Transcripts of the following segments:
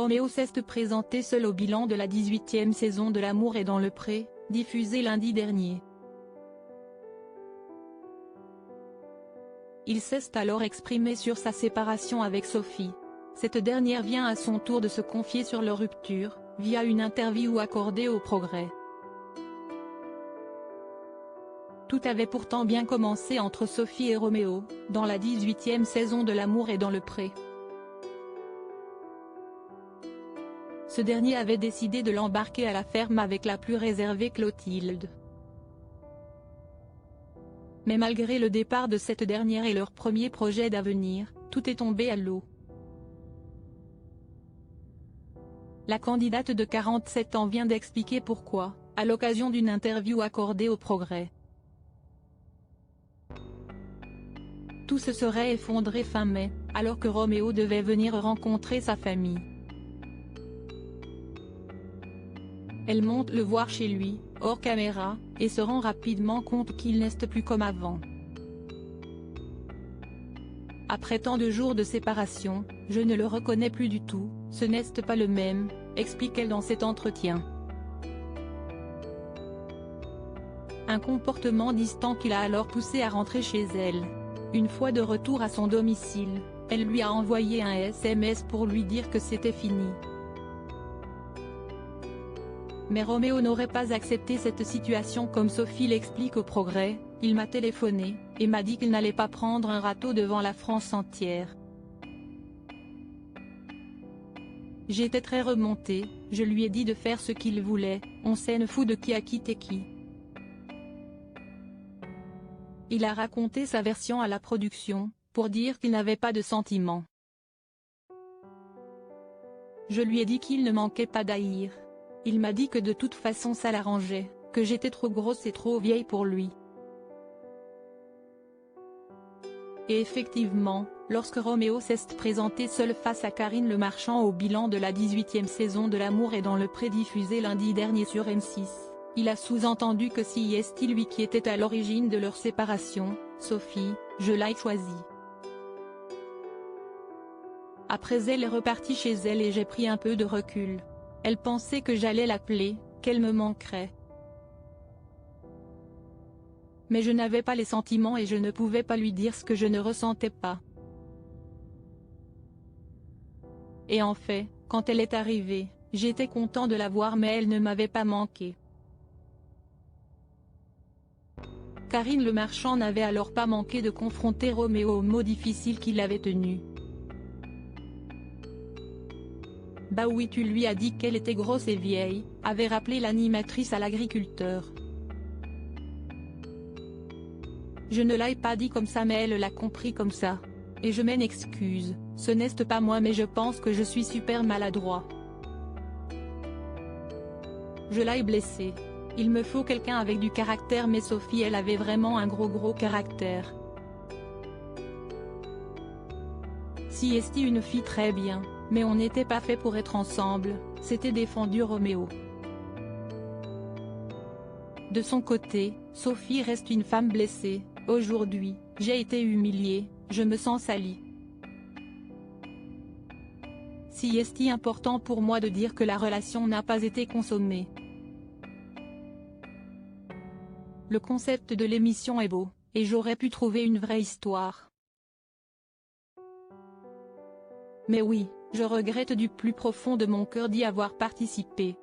Roméo s'est présenté seul au bilan de la 18e saison de L'amour est dans le pré, diffusée lundi dernier. Il s'est alors exprimé sur sa séparation avec Sophie. Cette dernière vient à son tour de se confier sur leur rupture, via une interview accordée au Progrès. Tout avait pourtant bien commencé entre Sophie et Roméo, dans la 18e saison de L'amour est dans le pré. Ce dernier avait décidé de l'embarquer à la ferme avec la plus réservée Clotilde. Mais malgré le départ de cette dernière et leur premier projet d'avenir, tout est tombé à l'eau. La candidate de 47 ans vient d'expliquer pourquoi, à l'occasion d'une interview accordée au Progrès. Tout se serait effondré fin mai, alors que Roméo devait venir rencontrer sa famille. Elle monte le voir chez lui, hors caméra, et se rend rapidement compte qu'il n'est plus comme avant. Après tant de jours de séparation, je ne le reconnais plus du tout, ce n'est pas le même, explique-t-elle dans cet entretien. Un comportement distant qui l'a alors poussé à rentrer chez elle. Une fois de retour à son domicile, elle lui a envoyé un SMS pour lui dire que c'était fini. Mais Roméo n'aurait pas accepté cette situation comme Sophie l'explique au Progrès. Il m'a téléphoné, et m'a dit qu'il n'allait pas prendre un râteau devant la France entière. J'étais très remontée, je lui ai dit de faire ce qu'il voulait, on s'en fout de qui a quitté qui. Il a raconté sa version à la production, pour dire qu'il n'avait pas de sentiments. Je lui ai dit qu'il ne manquait pas d'haïr. Il m'a dit que de toute façon ça l'arrangeait, que j'étais trop grosse et trop vieille pour lui. Et effectivement, lorsque Roméo s'est présenté seul face à Karine Le Marchand au bilan de la 18e saison de L'amour est dans le pré diffusé lundi dernier sur M6, il a sous-entendu que si c'est lui qui était à l'origine de leur séparation, Sophie, je l'ai choisi. Après elle est repartie chez elle et j'ai pris un peu de recul. Elle pensait que j'allais l'appeler, qu'elle me manquerait. Mais je n'avais pas les sentiments et je ne pouvais pas lui dire ce que je ne ressentais pas. Et en fait, quand elle est arrivée, j'étais content de la voir mais elle ne m'avait pas manqué. Karine Le Marchand n'avait alors pas manqué de confronter Roméo aux mots difficiles qu'il avait tenus. Bah oui, tu lui as dit qu'elle était grosse et vieille, avait rappelé l'animatrice à l'agriculteur. Je ne l'ai pas dit comme ça mais elle l'a compris comme ça. Et je m'en excuse, ce n'est pas moi mais je pense que je suis super maladroit. Je l'ai blessée. Il me faut quelqu'un avec du caractère mais Sophie elle avait vraiment un gros caractère. Si c'est une fille très bien, mais on n'était pas fait pour être ensemble, s'était défendu Roméo. De son côté, Sophie reste une femme blessée. Aujourd'hui, j'ai été humiliée, je me sens salie. Si c'est important pour moi de dire que la relation n'a pas été consommée. Le concept de l'émission est beau, et j'aurais pu trouver une vraie histoire. Mais oui, je regrette du plus profond de mon cœur d'y avoir participé.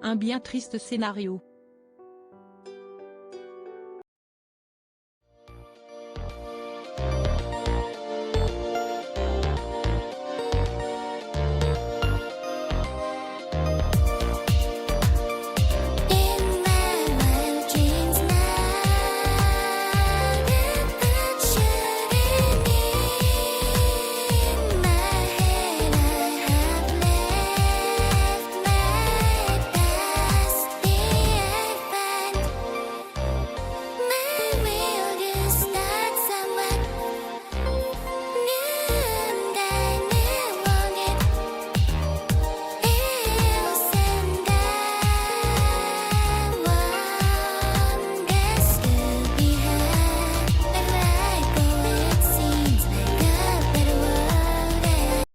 Un bien triste scénario.